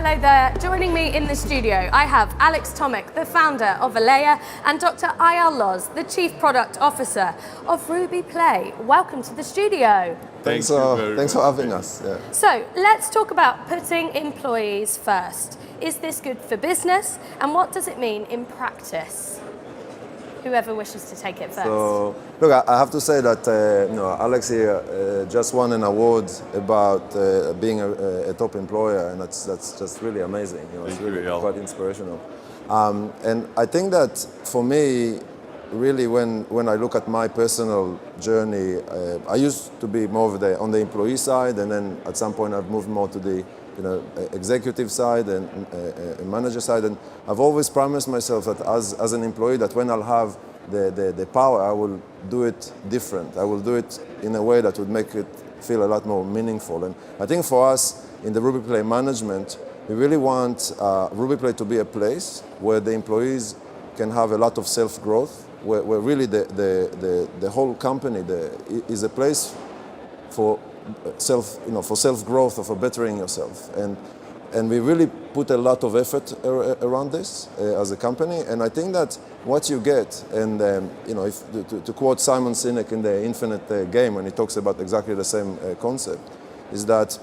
Hello there. Joining me in the studio, I have Alex Tomic, the founder of Alea, and Dr. Eyal Loz, the Chief Product Officer of RubyPlay. Welcome to the studio. Thanks for having us. Yeah. So let's talk about putting employees first. Is this good for business, and what does it mean in practice? Whoever wishes to take it first. So, look, I have to say that Alex here just won an award about being a top employer, and that's just really amazing. It's really quite inspirational. And I think that for me, really, when I look at my personal journey, I used to be more of on the employee side, and then at some point I've moved more to the executive side and manager side, and I've always promised myself that as an employee, that when I'll have the power, I will do it different. I will do it in a way that would make it feel a lot more meaningful. And I think for us in the RubyPlay management, we really want RubyPlay to be a place where the employees can have a lot of self-growth, where really the whole company is a place for self-growth or for bettering yourself, and we really put a lot of effort around this as a company. And I think that what you get, and to quote Simon Sinek in the Infinite Game when he talks about exactly the same concept, is that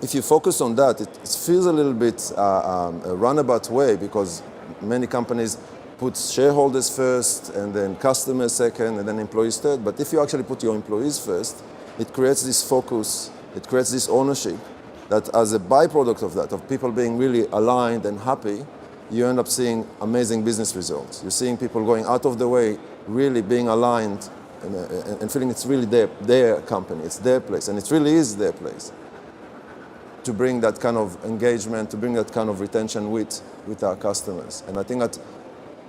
if you focus on that, it feels a little bit a runabout way, because many companies put shareholders first, and then customers second, and then employees third. But if you actually put your employees first, it creates this focus, it creates this ownership, that as a byproduct of that, of people being really aligned and happy, you end up seeing amazing business results. You're seeing people going out of the way, really being aligned and feeling it's really their company, it's their place, and it really is their place to bring that kind of engagement, to bring that kind of retention with our customers. And I think that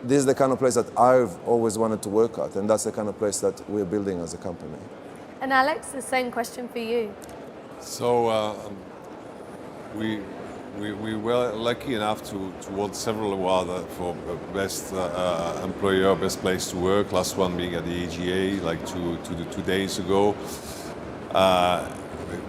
this is the kind of place that I've always wanted to work at, and that's the kind of place that we're building as a company. And Alex, the same question for you. So we were lucky enough to won several awards for best employer, best place to work. Last one being at the AGA, like two days ago.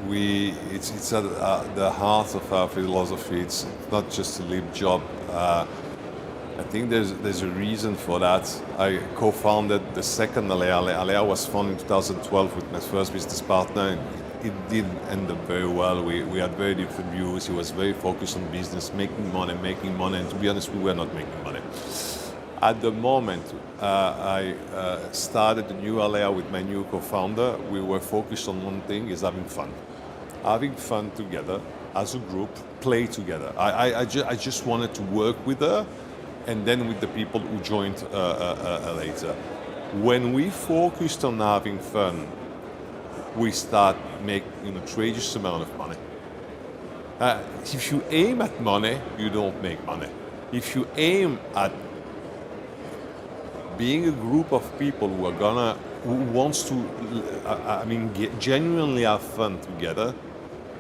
It's at the heart of our philosophy. It's not just a lip job. I think there's a reason for that. I co-founded the second Alea. Alea was founded in 2012 with my first business partner. It did end up very well. We had very different views. He was very focused on business, making money, and to be honest, we were not making money. At the moment, I started the new Alea with my new co-founder. We were focused on one thing, is having fun. Having fun together, as a group, play together. I just wanted to work with her, and then with the people who joined later. When we focused on having fun, we start making a tremendous amount of money. If you aim at money, you don't make money. If you aim at being a group of people who wants to, genuinely have fun together,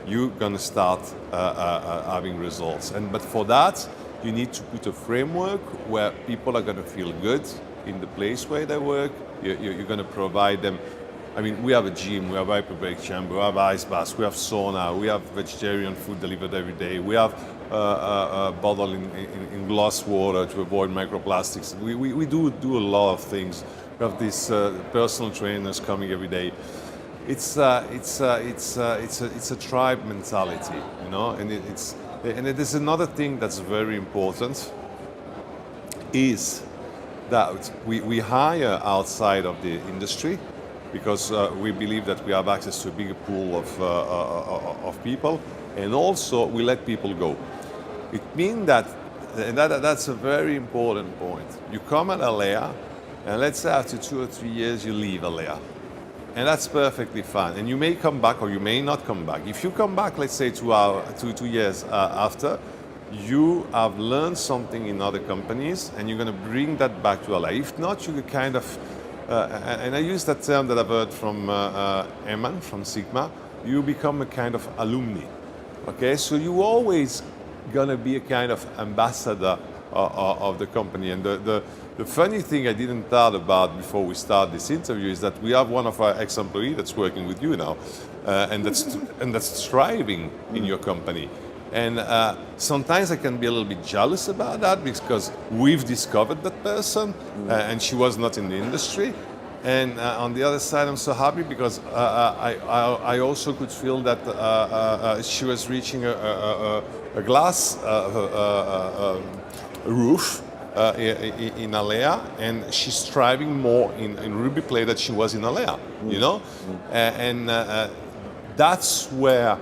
you're gonna start having results. But for that, you need to put a framework where people are going to feel good in the place where they work. You're going to provide them. We have a gym, we have hyperbaric chamber, we have ice baths, we have sauna, we have vegetarian food delivered every day, we have a bottle in glass water to avoid microplastics. We do a lot of things. We have these personal trainers coming every day. It's a tribe mentality, And it is another thing that's very important, is that we hire outside of the industry, because we believe that we have access to a bigger pool of people, and also we let people go. It means that's a very important point. You come at Alea, and let's say after 2 or 3 years you leave Alea. And that's perfectly fine. And you may come back or you may not come back. If you come back, let's say 2 years after, you have learned something in other companies and you're going to bring that back to Alea. If not, you kind of, and I use that term that I've heard from Eman, from Sigma, you become a kind of alumni. Okay, so you always going to be a kind of ambassador of the company. And the funny thing I didn't thought about before we start this interview is that we have one of our ex-employees that's working with you now, and that's thriving in your company. And sometimes I can be a little bit jealous about that because we've discovered that person and she was not in the industry. And on the other side, I'm so happy because I also could feel that she was reaching a glass roof in Alea, and she's striving more in RubyPlay than she was in Alea, you know? And that's where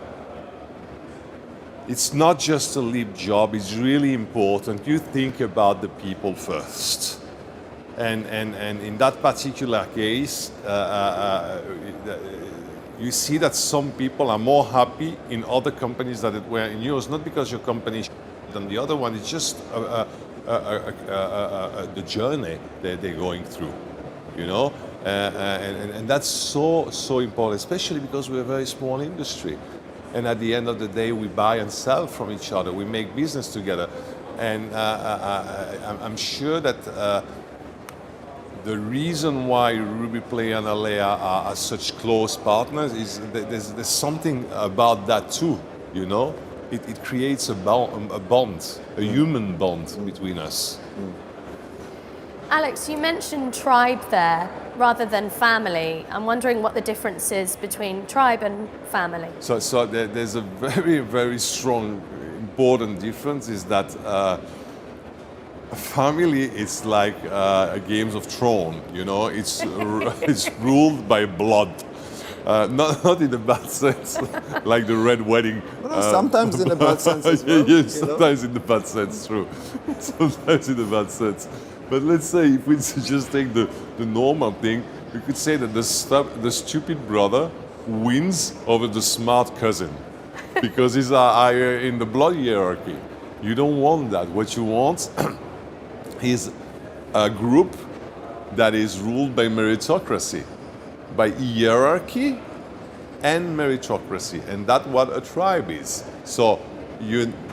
it's not just a leap job, it's really important. You think about the people first. And in that particular case, you see that some people are more happy in other companies than it were in yours, not because your company is than the other one, it's just the journey that they're going through, you know? And that's so important, especially because we're a very small industry. And at the end of the day, we buy and sell from each other. We make business together. And I'm sure that the reason why RubyPlay and Alea are such close partners is that there's something about that too, you know? It creates a bond, a human bond between us. Alex, you mentioned tribe there rather than family. I'm wondering what the difference is between tribe and family. So there's a very, very strong, important difference is that a family is like a Games of Thrones, you know, it's ruled by blood. Not in a bad sense, like the Red Wedding. Well, sometimes in a bad sense as well. Yes, sometimes in the bad sense, true. Sometimes in the bad sense. But let's say if we just take the normal thing, we could say that the stupid brother wins over the smart cousin because he's higher in the blood hierarchy. You don't want that. What you want is a group that is ruled by meritocracy, by hierarchy and meritocracy, and that's what a tribe is. So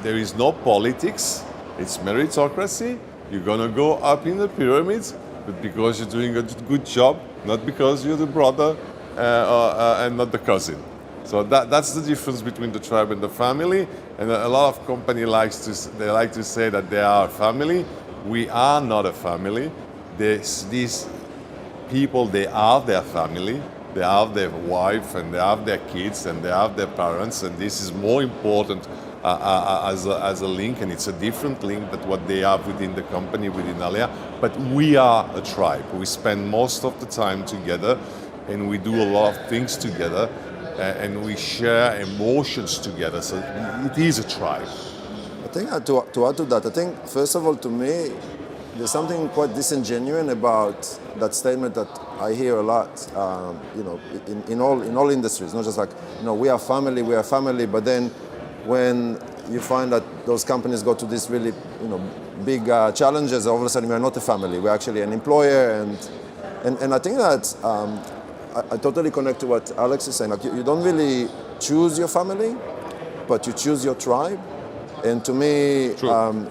there is no politics, it's meritocracy. You're gonna go up in the pyramids, but because you're doing a good job, not because you're the brother and not the cousin. So that's the difference between the tribe and the family. And a lot of companies like to say that they are a family. We are not a family. These people, they have their family, they have their wife, and they have their kids, and they have their parents, and this is more important as a link, and it's a different link than what they have within the company, within Alea. But we are a tribe. We spend most of the time together, and we do a lot of things together, and we share emotions together. So it is a tribe. I think to add to that, I think first of all, to me, there's something quite disingenuous about that statement that I hear a lot, you know, in all industries. Not just like, you know, we are family, but then when you find that those companies go to these really, you know, big challenges, all of a sudden we are not a family. We're actually an employer, and I think that I totally connect to what Alex is saying. Like you don't really choose your family, but you choose your tribe. And to me,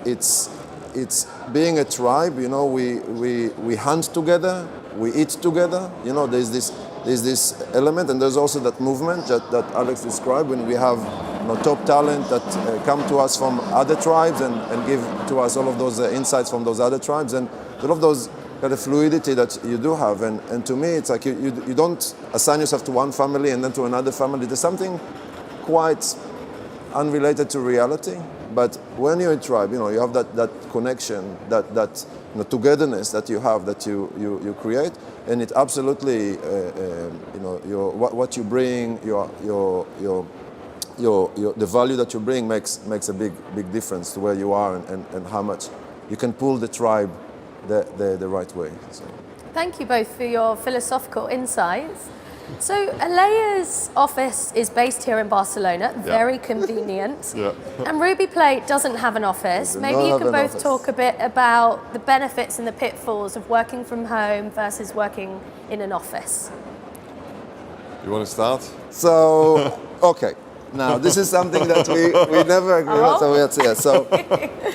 it's being a tribe. You know, we hunt together, we eat together. You know, there's this element, and there's also that movement that Alex described when we have, you know, top talent that come to us from other tribes and give to us all of those insights from those other tribes, and all of those kind of fluidity that you do have. And to me, it's like you don't assign yourself to one family and then to another family. There's something quite unrelated to reality. But when you're a tribe, you know, you have that connection, that you know, togetherness that you have, that you create, and it absolutely, you know, what you bring, the value that you bring makes a big difference to where you are and how much you can pull the tribe the right way. So. Thank you both for your philosophical insights. So Alea's office is based here in Barcelona, very convenient. And RubyPlay doesn't have an office. Maybe you can both talk a bit about the benefits and the pitfalls of working from home versus working in an office. You want to start? So, okay. Now, this is something that we never agree on, so let's see. So,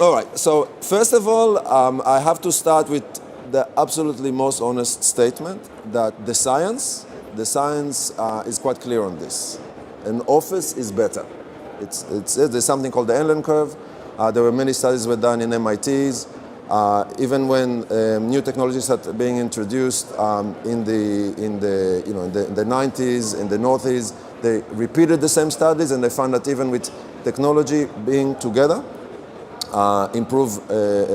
all right. So, first of all, I have to start with the absolutely most honest statement that the science is quite clear on this. An office is better. There's something called the Allen curve. There were many studies were done in MITs. Even when new technologies started being introduced in the 90s, in the noughties, they repeated the same studies, and they found that even with technology being together, improve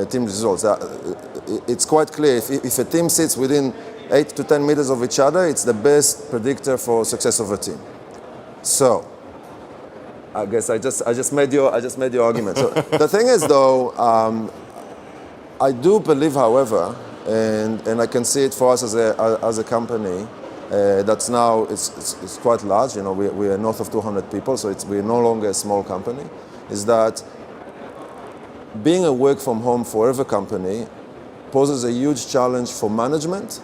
team results. It's quite clear if a team sits within 8 to 10 meters of each other, it's the best predictor for success of a team. So, I guess I just made your argument. So the thing is, though, I do believe, however, and I can see it for us as a company that's now it's quite large. You know, we are north of 200 people, so we're no longer a small company. Is that being a work from home forever company poses a huge challenge for management,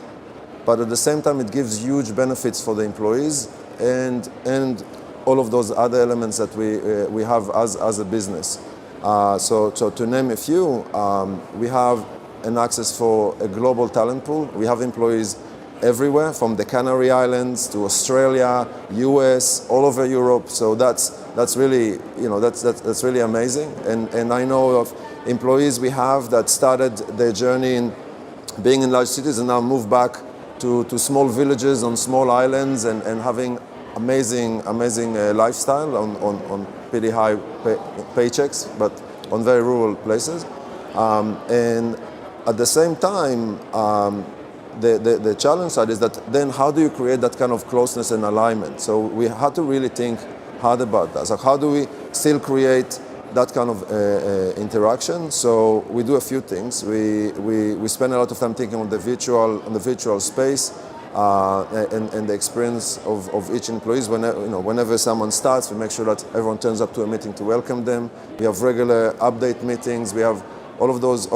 but at the same time it gives huge benefits for the employees and all of those other elements that we have as a business. So to name a few, we have an access for a global talent pool. We have employees everywhere, from the Canary Islands to Australia, US, all over Europe. So that's really, that's really amazing. And I know of employees we have that started their journey in being in large cities and now moved back to small villages on small islands and having amazing lifestyle on pretty high paychecks, but on very rural places. And at the same time, the challenge side is that then how do you create that kind of closeness and alignment? So we had to really think hard about that. So how do we still create that kind of interaction? So we do a few things. We spend a lot of time thinking on the virtual space and the experience of each employee. Whenever someone starts, we make sure that everyone turns up to a meeting to welcome them. We have regular update meetings. We have all of those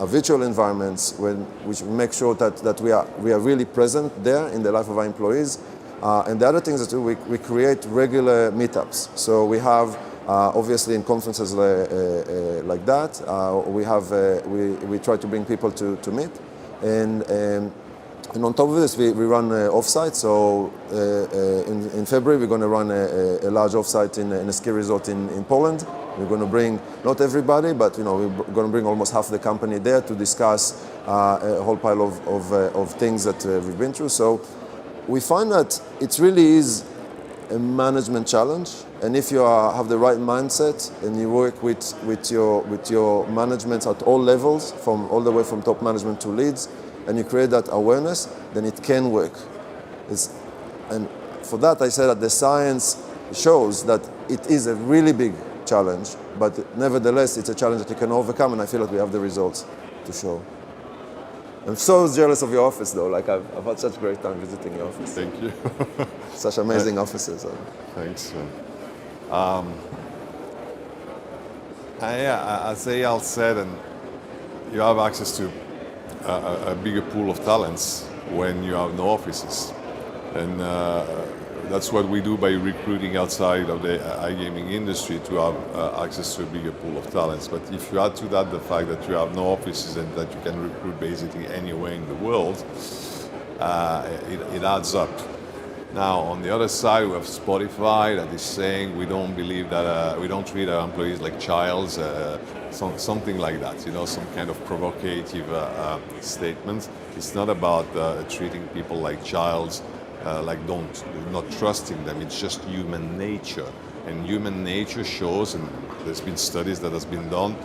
virtual environments which make sure that we are really present there in the life of our employees. And the other things that we create regular meetups. So we have obviously in conferences like that, we try to bring people to meet, and on top of this, we run offsite. So in February, we're going to run a large offsite in a ski resort in Poland. We're going to bring not everybody, but we're going to bring almost half the company there to discuss a whole pile of things that we've been through. So we find that it really is a management challenge, and if you have the right mindset and you work with your management at all levels, all the way from top management to leads, and you create that awareness, then it can work. And for that, I said that the science shows that it is a really big challenge, but nevertheless, it's a challenge that you can overcome, and I feel that we have the results to show. I'm so jealous of your office, though. Like I've had such a great time visiting your office. Thank you. Such amazing offices. Thanks. As Eyal said, and you have access to a bigger pool of talents when you have no offices, and that's what we do by recruiting outside of the iGaming industry to have access to a bigger pool of talents. But if you add to that the fact that you have no offices and that you can recruit basically anywhere in the world, it adds up. Now, on the other side, we have Spotify that is saying we don't believe that we don't treat our employees like childs, something like that. Some kind of provocative statement. It's not about treating people like childs. Not trusting them. It's just human nature, and human nature shows, and there's been studies that has been done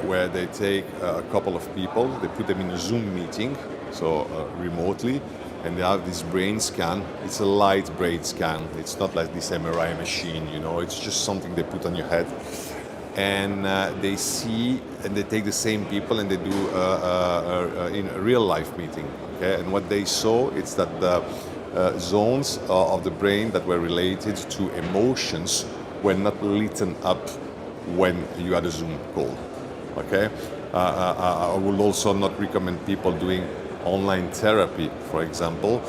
where they take a couple of people, they put them in a Zoom meeting, so remotely, and they have this brain scan. It's a light brain scan. It's not like this MRI machine, it's just something they put on your head. And they see, and they take the same people and they do in a real life meeting. Okay? And what they saw is that the zones of the brain that were related to emotions were not lit up when you had a Zoom call. Okay? I would also not recommend people doing online therapy, for example,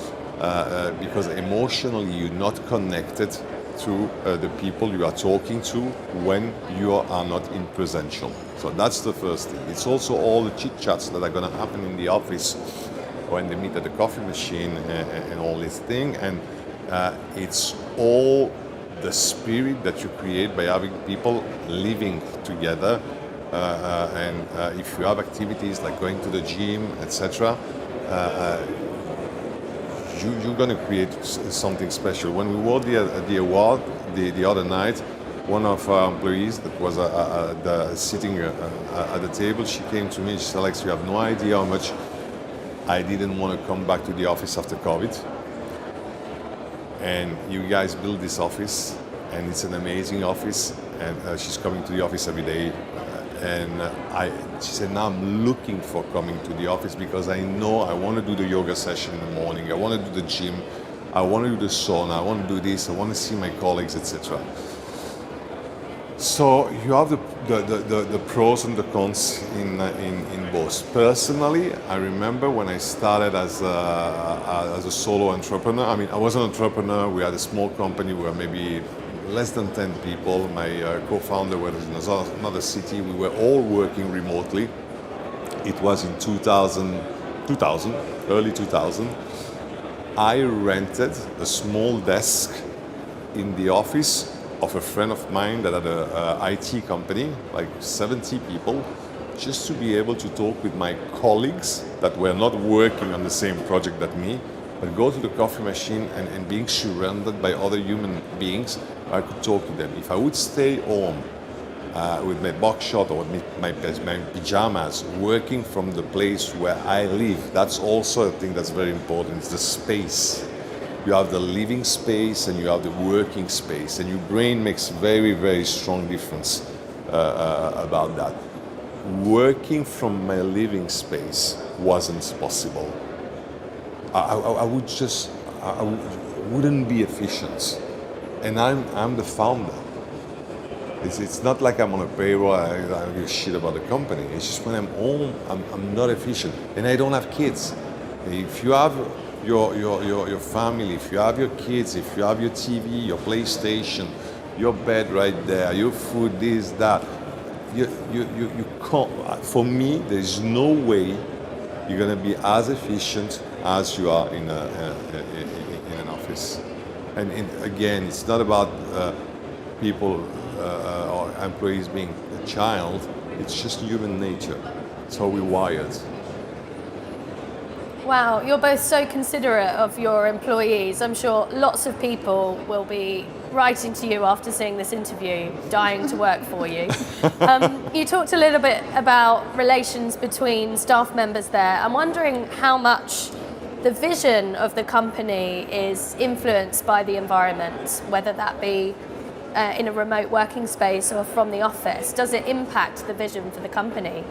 because emotionally you're not connected to the people you are talking to when you are not in presential. So that's the first thing. It's also all the chit-chats that are going to happen in the office when they meet at the coffee machine and all this thing. And it's all the spirit that you create by having people living together. And if you have activities like going to the gym, etc., you're going to create something special. When we won the award the other night, one of our employees that was sitting at the table, she came to me and she said, Alex, you have no idea how much I didn't want to come back to the office after COVID. And you guys built this office, and it's an amazing office, and she's coming to the office every day. She said, now I'm looking for coming to the office because I know I want to do the yoga session in the morning, I want to do the gym, I want to do the sauna, I want to do this, I want to see my colleagues, etc. So you have the pros and the cons in both. Personally, I remember when I started as a solo entrepreneur. I mean, I was an entrepreneur. We had a small company. We were maybe less than 10 people. My co-founder was in another city. We were all working remotely. It was in 2000, early 2000. I rented a small desk in the office of a friend of mine that had an IT company, like 70 people, just to be able to talk with my colleagues that were not working on the same project that me, but go to the coffee machine and being surrounded by other human beings, I could talk to them. If I would stay home with my box shot or with my pajamas, working from the place where I live, that's also a thing that's very important, it's the space. You have the living space and you have the working space, and your brain makes very, very strong difference about that. Working from my living space wasn't possible. I wouldn't be efficient, and I'm the founder. It's not like I'm on a payroll. I don't give a shit about the company. It's just when I'm home, I'm not efficient, and I don't have kids. If you have your family, if you have your kids, if you have your TV, your PlayStation, your bed right there, your food, this, that, you can't. For me, there's no way you're gonna be as efficient as you are in an office. And again, it's not about people or employees being a child. It's just human nature. It's how we're wired. Wow, you're both so considerate of your employees. I'm sure lots of people will be writing to you after seeing this interview, dying to work for you. You talked a little bit about relations between staff members there. I'm wondering how much the vision of the company is influenced by the environment, whether that be in a remote working space or from the office. Does it impact the vision for the company?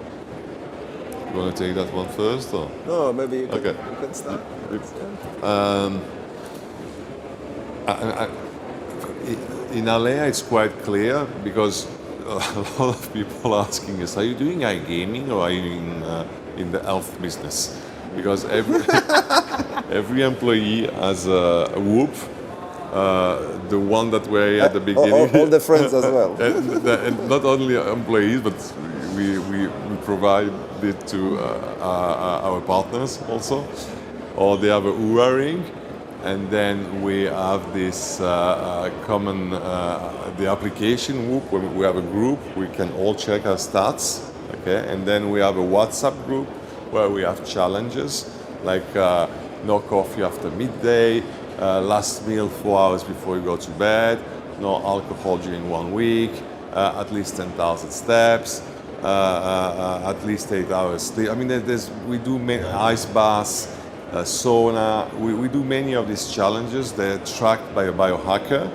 You want to take that one first, or? No, maybe you can start. In Alea, it's quite clear because a lot of people are asking us, are you doing iGaming or are you in the health business? Because every employee has a whoop, the one that were here at the beginning. All the friends as well. and not only employees, but we provide it to our partners also. Or they have a UA ring, and then we have this common, the application whoop, where we have a group, we can all check our stats, okay? And then we have a WhatsApp group where we have challenges, like no coffee after midday, last meal 4 hours before you go to bed, no alcohol during 1 week, at least 10,000 steps, at least 8 hours sleep. I mean, we do ice baths, sauna. We do many of these challenges. They're tracked by a biohacker,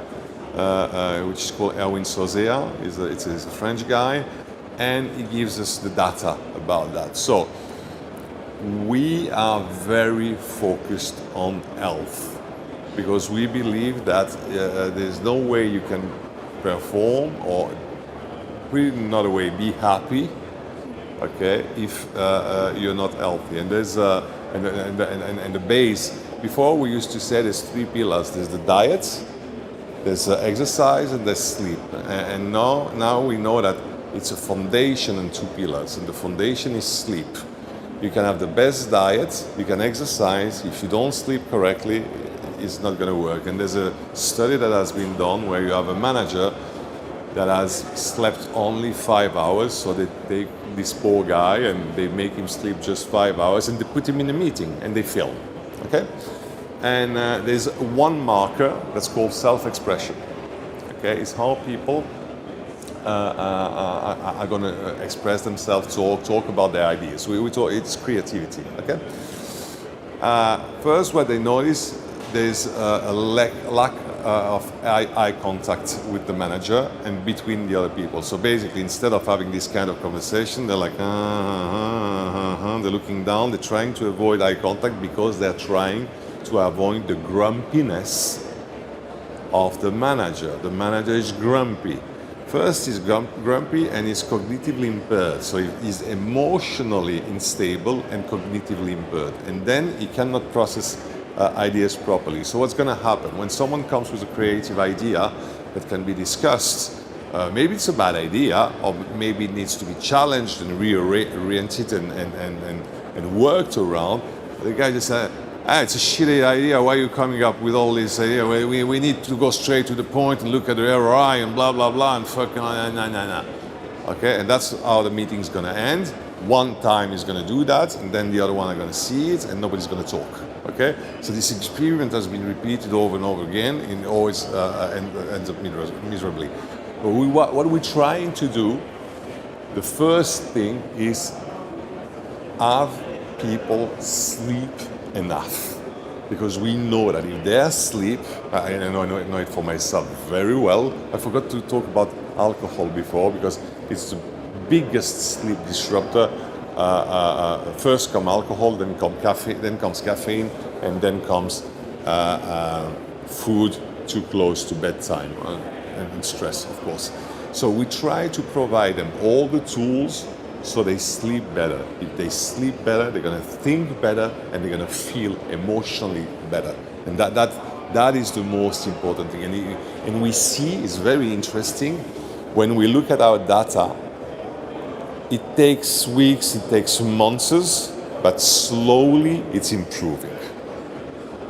which is called Erwin Sozea. It's a French guy, and he gives us the data about that. So we are very focused on health because we believe that there's no way you can perform or put it another way, be happy, okay, if you're not healthy. And there's and the base. Before we used to say there's 3 pillars. There's the diet, there's exercise, and there's sleep. And now we know that it's a foundation and 2 pillars. And the foundation is sleep. You can have the best diet, you can exercise. If you don't sleep correctly, is not going to work. And there's a study that has been done where you have a manager that has slept only 5 hours, so they take this poor guy and they make him sleep just 5 hours and they put him in a meeting and they film, okay? And there's one marker that's called self-expression, okay? It's how people are going to express themselves, talk about their ideas. We talk, it's creativity, okay? First, what they notice, there's a lack of eye contact with the manager and between the other people. So basically, instead of having this kind of conversation, they're like, they're looking down, they're trying to avoid eye contact because they're trying to avoid the grumpiness of the manager. The manager is grumpy. First, he's grumpy and he's cognitively impaired. So he's emotionally unstable and cognitively impaired. And then he cannot process ideas properly. So what's going to happen? When someone comes with a creative idea that can be discussed, maybe it's a bad idea, or maybe it needs to be challenged and reoriented and worked around. The guy just said, it's a shitty idea, why are you coming up with all this idea? We need to go straight to the point and look at the ROI and blah, blah, blah, and fucking nah. Okay, and that's how the meeting's going to end. One time is going to do that, and then the other one are going to see it, and nobody's going to talk. Okay, so this experiment has been repeated over and over again, and always ends up miserably. But what we're trying to do, the first thing is have people sleep enough, because we know that if they're asleep, I know it for myself very well. I forgot to talk about alcohol before, because it's the biggest sleep disruptor. First comes alcohol, then comes caffeine, and then comes food too close to bedtime, and stress, of course. So we try to provide them all the tools so they sleep better. If they sleep better, they're going to think better and they're going to feel emotionally better. And that is the most important thing. And we see, it's very interesting, when we look at our data, it takes weeks, it takes months, but slowly it's improving.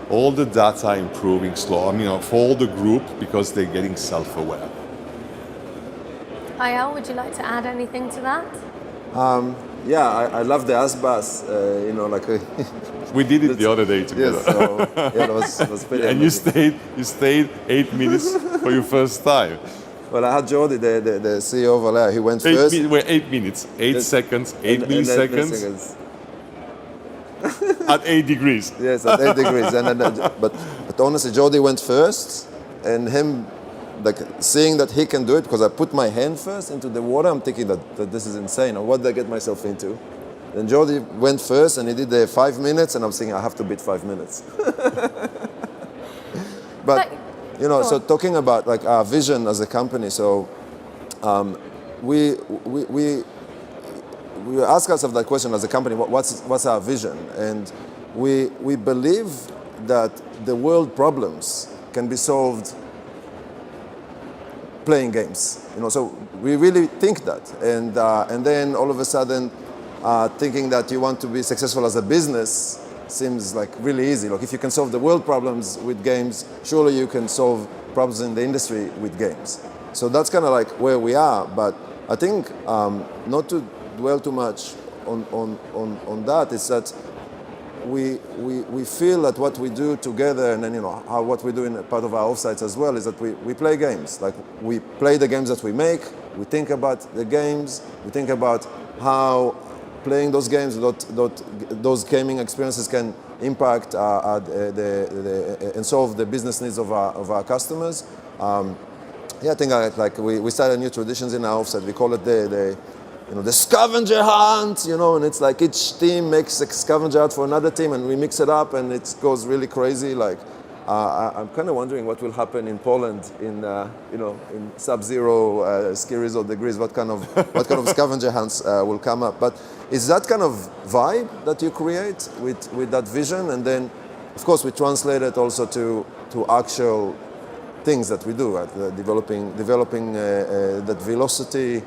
All the data are improving slowly, for all the group, because they're getting self-aware. Eyal, would you like to add anything to that? I love the ASBAS, we did it the other day together. Yes, so that was pretty and amazing. you stayed 8 minutes for your first time. Well, I had Jordi, the CEO of Alea, he went first. 8 minutes, 8 seconds, 8 milliseconds. At 8 degrees. Yes, at 8 degrees. But honestly, Jordi went first, and him, seeing that he can do it, because I put my hand first into the water, I'm thinking that this is insane, or what did I get myself into? Then Jordi went first, and he did the 5 minutes, and I'm thinking I have to beat 5 minutes. But so talking about our vision as a company, so we ask ourselves that question as a company, what's our vision? And we believe that the world problems can be solved playing games. So we really think that. And then all of a sudden, thinking that you want to be successful as a business seems really easy. If you can solve the world problems with games, surely you can solve problems in the industry with games. So that's kind of where we are. But I think not to dwell too much on that, is that we feel that what we do together, and then what we do in part of our offsites as well, is that we play games. We play the games that we make. We think about the games. We think about how playing those games, those gaming experiences can impact and solve the business needs of our customers. I think we started new traditions in our offsite. We call it the scavenger hunt, and it's each team makes a scavenger hunt for another team, and we mix it up, and it goes really crazy. I'm kind of wondering what will happen in Poland in sub-zero ski resort degrees. What kind of scavenger hunts will come up? But it's that kind of vibe that you create with that vision, and then of course we translate it also to actual things that we do, right? Developing that velocity,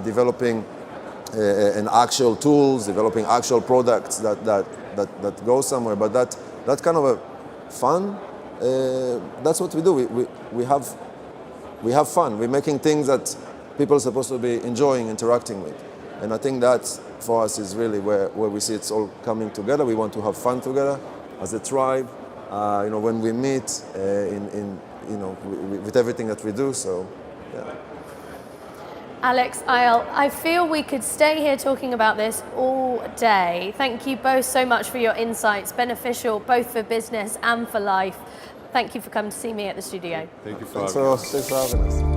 developing an actual tools, developing actual products that go somewhere. But that kind of a fun that's what we do. We have fun. We're making things that people are supposed to be enjoying, interacting with. And I think that, for us, is really where we see it's all coming together. We want to have fun together as a tribe, when we meet with everything that we do. So, yeah. Alex, Eyal, I feel we could stay here talking about this all day. Thank you both so much for your insights, beneficial both for business and for life. Thank you for coming to see me at the studio. Thank you for having us.